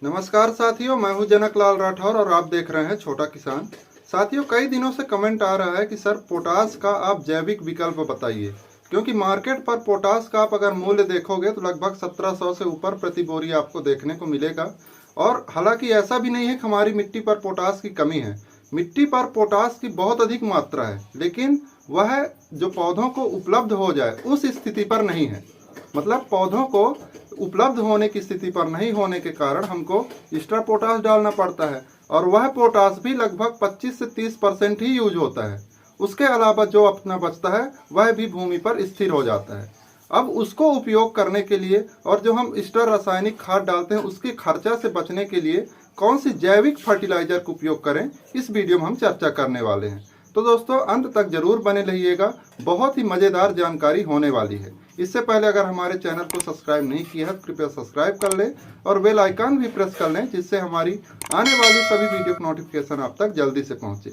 नमस्कार साथियों, मैं हूं जनक लाल राठौर और आप देख रहे हैं छोटा किसान। साथियों, कई दिनों से कमेंट आ रहा है कि सर पोटास का आप जैविक विकल्प बताइए, क्योंकि मार्केट पर पोटास का आप अगर मूल्य देखोगे तो लगभग 1700 से ऊपर प्रति बोरी आपको देखने को मिलेगा। और हालांकि ऐसा भी नहीं है कि हमारी मिट्टी पर पोटास की कमी है। मिट्टी पर पोटास की बहुत अधिक मात्रा है, लेकिन वह जो पौधों को उपलब्ध हो जाए उस स्थिति पर नहीं है। मतलब पौधों को उपलब्ध होने की स्थिति पर नहीं होने के कारण हमको एक्स्ट्रा पोटास डालना पड़ता है, और वह पोटास भी लगभग 25 से 30% ही यूज होता है। उसके अलावा जो अपना बचता है वह भी भूमि पर स्थिर हो जाता है। अब उसको उपयोग करने के लिए और जो हम एक्स्ट्रा रासायनिक खाद डालते हैं उसके खर्चा से बचने के लिए कौन सी जैविक फर्टिलाइजर का उपयोग करें, इस वीडियो में हम चर्चा करने वाले हैं। तो दोस्तों, अंत तक जरूर बने रहिएगा, बहुत ही मज़ेदार जानकारी होने वाली है। इससे पहले अगर हमारे चैनल को सब्सक्राइब नहीं किया है तो कृपया सब्सक्राइब कर लें और बेल आइकन भी प्रेस कर लें, जिससे हमारी आने वाली सभी वीडियो की नोटिफिकेशन आप तक जल्दी से पहुंचे।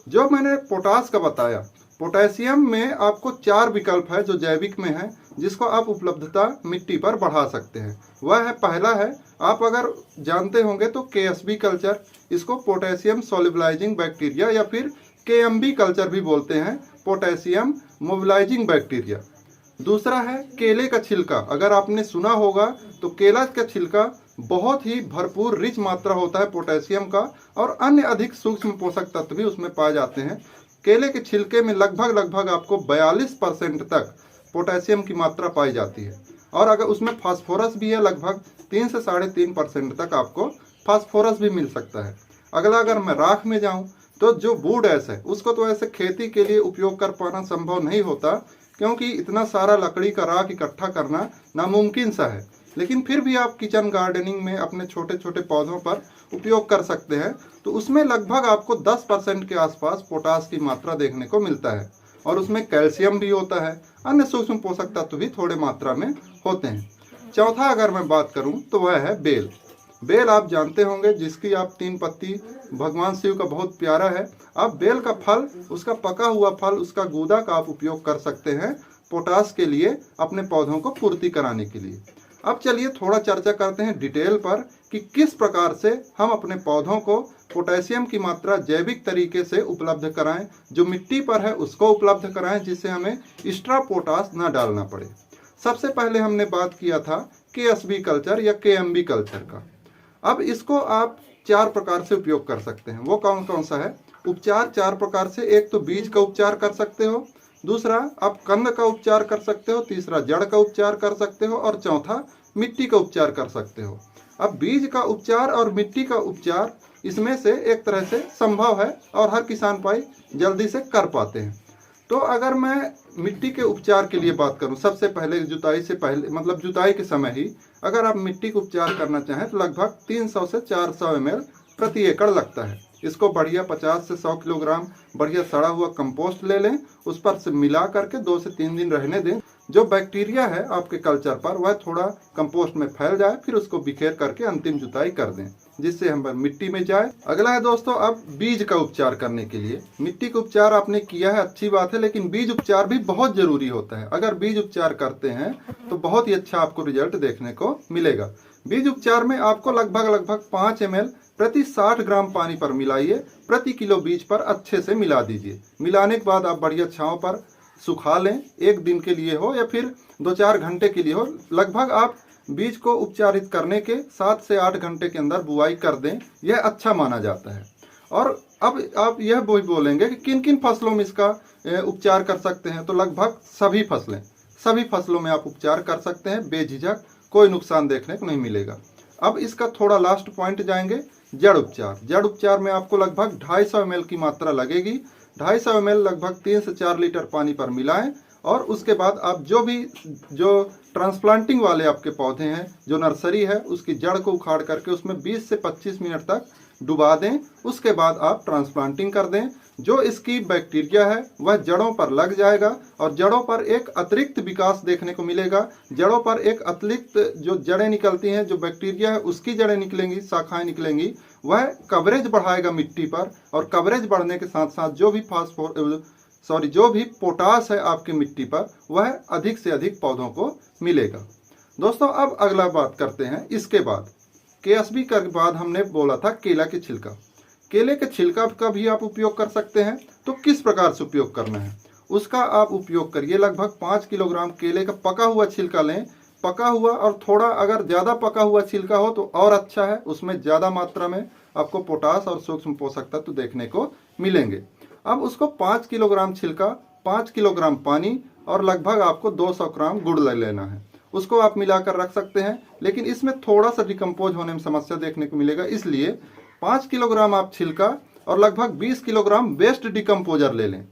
जो मैंने पोटास का बताया, पोटेशियम में आपको 4 विकल्प है जो जैविक में है, जिसको आप उपलब्धता मिट्टी पर बढ़ा सकते हैं। वह है, पहला है, आप अगर जानते होंगे तो KSB कल्चर, इसको पोटेशियम सोल्युबलाइजिंग बैक्टीरिया या फिर KMB कल्चर भी बोलते हैं, पोटेशियम मोबिलाइजिंग बैक्टीरिया। दूसरा है केले का छिलका। अगर आपने सुना होगा तो केला का छिलका बहुत ही भरपूर रिच मात्रा होता है पोटेशियम का, और अन्य अधिक सूक्ष्म पोषक तत्व भी उसमें पाए जाते हैं। केले के छिलके में लगभग आपको 42% तक पोटेशियम की मात्रा पाई जाती है, और अगर उसमें फास्फोरस भी है, लगभग 3 से 3.5% तक आपको फास्फोरस भी मिल सकता है। अगला, अगर मैं राख में जाऊं तो जो वुड ऐश है उसको तो ऐसे खेती के लिए उपयोग कर पाना संभव नहीं होता, क्योंकि इतना सारा लकड़ी का राख इकट्ठा करना नामुमकिन सा है। लेकिन फिर भी आप किचन गार्डनिंग में अपने छोटे छोटे पौधों पर उपयोग कर सकते हैं, तो उसमें लगभग आपको 10% के आसपास पोटास की मात्रा देखने को मिलता है, और उसमें कैल्शियम भी होता है, अन्य सूक्ष्म पोषक तत्व भी थोड़े मात्रा में होते हैं। चौथा अगर मैं बात करूं तो वह है बेल। बेल आप जानते होंगे, जिसकी आप 3 पत्ती भगवान शिव का बहुत प्यारा है। आप बेल का फल, उसका पका हुआ फल, उसका गूदा का आप उपयोग कर सकते हैं पोटास के लिए, अपने पौधों को पूर्ति कराने के लिए। अब चलिए थोड़ा चर्चा करते हैं डिटेल पर कि किस प्रकार से हम अपने पौधों को पोटेशियम की मात्रा जैविक तरीके से उपलब्ध कराएं, जो मिट्टी पर है उसको उपलब्ध कराएं, जिससे हमें एक्स्ट्रा पोटास ना डालना पड़े। सबसे पहले हमने बात किया था KSB कल्चर या KMB कल्चर का। अब इसको आप 4 प्रकार से उपयोग कर सकते हैं। वो कौन कौन सा है? उपचार 4 प्रकार से। एक तो बीज का उपचार कर सकते हो, दूसरा आप कंद का उपचार कर सकते हो, तीसरा जड़ का उपचार कर सकते हो, और चौथा मिट्टी का उपचार कर सकते हो। अब बीज का उपचार और मिट्टी का उपचार इसमें से एक तरह से संभव है और हर किसान भाई जल्दी से कर पाते हैं। तो अगर मैं मिट्टी के उपचार के लिए बात करूं, सबसे पहले जुताई से पहले, मतलब जुताई के समय ही अगर आप मिट्टी का उपचार करना चाहें तो लगभग 300 से 400 ml प्रति एकड़ लगता है। इसको बढ़िया 50 से 100 किलोग्राम बढ़िया सड़ा हुआ कंपोस्ट ले लें, उस पर से मिला करके 2 से 3 दिन रहने दें। जो बैक्टीरिया है आपके कल्चर पर वह थोड़ा कंपोस्ट में फैल जाए, फिर उसको बिखेर करके अंतिम जुताई कर दें, जिससे हम मिट्टी में जाए। अगला है दोस्तों, अब बीज का उपचार करने के लिए। मिट्टी का उपचार आपने किया है, अच्छी बात है, लेकिन बीज उपचार भी बहुत जरूरी होता है। अगर बीज उपचार करते हैं तो बहुत ही अच्छा आपको रिजल्ट देखने को मिलेगा। बीज उपचार में आपको लगभग 5 ml प्रति 60 ग्राम पानी पर मिलाइए, प्रति किलो बीज पर अच्छे से मिला दीजिए। मिलाने के बाद आप बढ़िया छांव पर सुखा लें, 1 दिन के लिए हो या फिर 2-4 घंटे के लिए हो। लगभग आप बीज को उपचारित करने के 7 से 8 घंटे के अंदर बुआई कर दें, यह अच्छा माना जाता है। और अब आप यह बोलेंगे कि किन किन फसलों में इसका उपचार कर सकते हैं, तो लगभग सभी फसलों में आप उपचार कर सकते हैं बेझिझक, कोई नुकसान देखने को नहीं मिलेगा। अब इसका थोड़ा लास्ट पॉइंट जाएंगे, जड़ उपचार। जड़ उपचार में आपको लगभग 250 ml की मात्रा लगेगी। 250 ml लगभग 3 से 4 लीटर पानी पर मिलाएं, और उसके बाद आप जो ट्रांसप्लांटिंग वाले आपके पौधे हैं, जो नर्सरी है, उसकी जड़ को उखाड़ करके उसमें 20 से 25 मिनट तक डुबा दें। उसके बाद आप ट्रांसप्लांटिंग कर दें। जो इसकी बैक्टीरिया है वह जड़ों पर लग जाएगा, और जड़ों पर एक अतिरिक्त विकास देखने को मिलेगा। जड़ों पर एक अतिरिक्त जो जड़ें निकलती हैं, जो बैक्टीरिया है उसकी जड़ें निकलेंगी, शाखाएं निकलेंगी, वह कवरेज बढ़ाएगा मिट्टी पर, और कवरेज बढ़ने के साथ साथ जो भी पोटास है आपकी मिट्टी पर, वह अधिक से अधिक पौधों को मिलेगा। दोस्तों, अब अगला बात करते हैं इसके बाद केएसबी के बाद हमने बोला था केला के छिलका। केले के छिलका का भी आप उपयोग कर सकते हैं। तो किस प्रकार से उपयोग करना है उसका आप उपयोग करिए। लगभग 5 किलोग्राम केले का पका हुआ छिलका लें। पका हुआ और थोड़ा अगर ज़्यादा पका हुआ छिलका हो तो और अच्छा है, उसमें ज़्यादा मात्रा में आपको पोटास और सूक्ष्म पोषक तत्व देखने को मिलेंगे। अब उसको 5 किलोग्राम छिलका, 5 किलोग्राम पानी और लगभग आपको 200 ग्राम गुड़ ले लेना है। उसको आप मिलाकर रख सकते हैं, लेकिन इसमें थोड़ा सा डिकम्पोज होने में समस्या देखने को मिलेगा। इसलिए 5 किलोग्राम आप छिलका और लगभग 20 किलोग्राम वेस्ट डिकम्पोजर ले लें।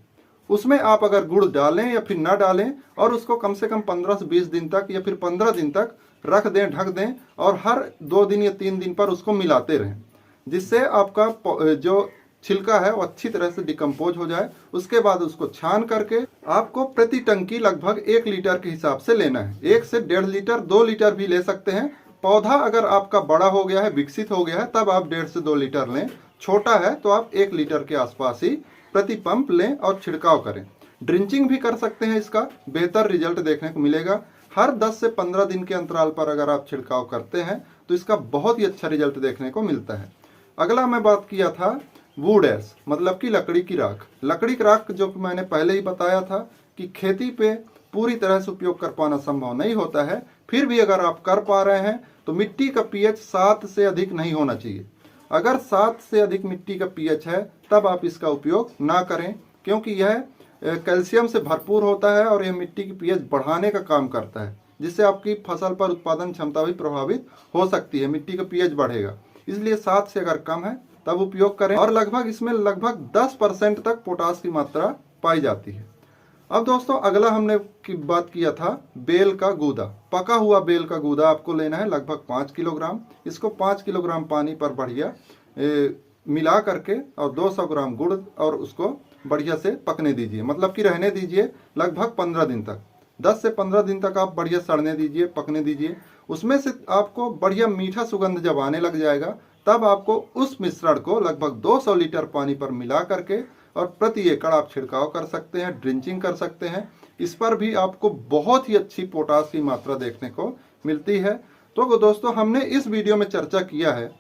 उसमें आप अगर गुड़ डालें या फिर ना डालें और उसको कम से कम 15 से 20 दिन तक या फिर 15 दिन तक रख दें, ढक दें और हर 2 दिन या 3 दिन पर उसको मिलाते रहें, जिससे आपका जो छिलका है वो अच्छी तरह से डिकम्पोज हो जाए। उसके बाद उसको छान करके आपको प्रति टंकी लगभग 1 लीटर के हिसाब से लेना है। 1 से 1.5 लीटर, 2 लीटर भी ले सकते हैं। पौधा अगर आपका बड़ा हो गया है, विकसित हो गया है, तब आप 1.5 से 2 लीटर लें। छोटा है तो आप 1 लीटर के आसपास ही प्रति पंप लें और छिड़काव करें। ड्रिंचिंग भी कर सकते हैं, इसका बेहतर रिजल्ट देखने को मिलेगा। हर 10 से 15 दिन के अंतराल पर अगर आप छिड़काव करते हैं तो इसका बहुत ही अच्छा रिजल्ट देखने को मिलता है। अगला मैं बात किया था वुड ऐश, मतलब कि लकड़ी की राख। लकड़ी की राख जो मैंने पहले ही बताया था कि खेती पे पूरी तरह से उपयोग कर पाना संभव नहीं होता है, फिर भी अगर आप कर पा रहे हैं तो मिट्टी का पीएच 7 से अधिक नहीं होना चाहिए। अगर 7 से अधिक मिट्टी का पीएच है तब आप इसका उपयोग ना करें, क्योंकि यह कैल्शियम से भरपूर होता है और यह मिट्टी की पीएच बढ़ाने का काम करता है, जिससे आपकी फसल पर उत्पादन क्षमता भी प्रभावित हो सकती है। मिट्टी का पीएच बढ़ेगा, इसलिए 7 से अगर कम है तब उपयोग करें। और लगभग इसमें लगभग 10% तक पोटास की मात्रा पाई जाती है। अब दोस्तों अगला हमने बात किया था बेल का गूदा। पका हुआ बेल का गूदा आपको लेना है लगभग 5 किलोग्राम। इसको 5 किलोग्राम पानी पर बढ़िया मिला करके और 200 ग्राम गुड़ और उसको बढ़िया से पकने दीजिए, मतलब कि रहने दीजिए लगभग 15 दिन तक। 10 से 15 दिन तक आप बढ़िया सड़ने दीजिए, पकने दीजिए। उसमें से आपको बढ़िया मीठा सुगंध जब आने लग जाएगा तब आपको उस मिश्रण को लगभग 200 लीटर पानी पर मिला करके और प्रति एकड़ आप छिड़काव कर सकते हैं, ड्रिंचिंग कर सकते हैं। इस पर भी आपको बहुत ही अच्छी पोटास की मात्रा देखने को मिलती है। तो दोस्तों हमने इस वीडियो में चर्चा किया है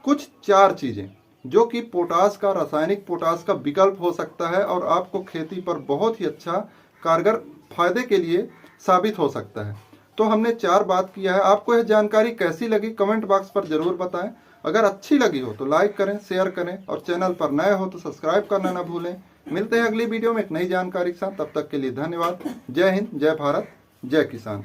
कुछ 4 चीज़ें जो कि पोटास का, रासायनिक पोटास का विकल्प हो सकता है और आपको खेती पर बहुत ही अच्छा कारगर फायदे के लिए साबित हो सकता है। तो हमने 4 बात किया है। आपको यह जानकारी कैसी लगी कमेंट बॉक्स पर जरूर बताएं। अगर अच्छी लगी हो तो लाइक करें, शेयर करें और चैनल पर नए हो तो सब्सक्राइब करना ना भूलें। मिलते हैं अगली वीडियो में एक नई जानकारी के साथ। तब तक के लिए धन्यवाद। जय हिंद, जय भारत, जय किसान।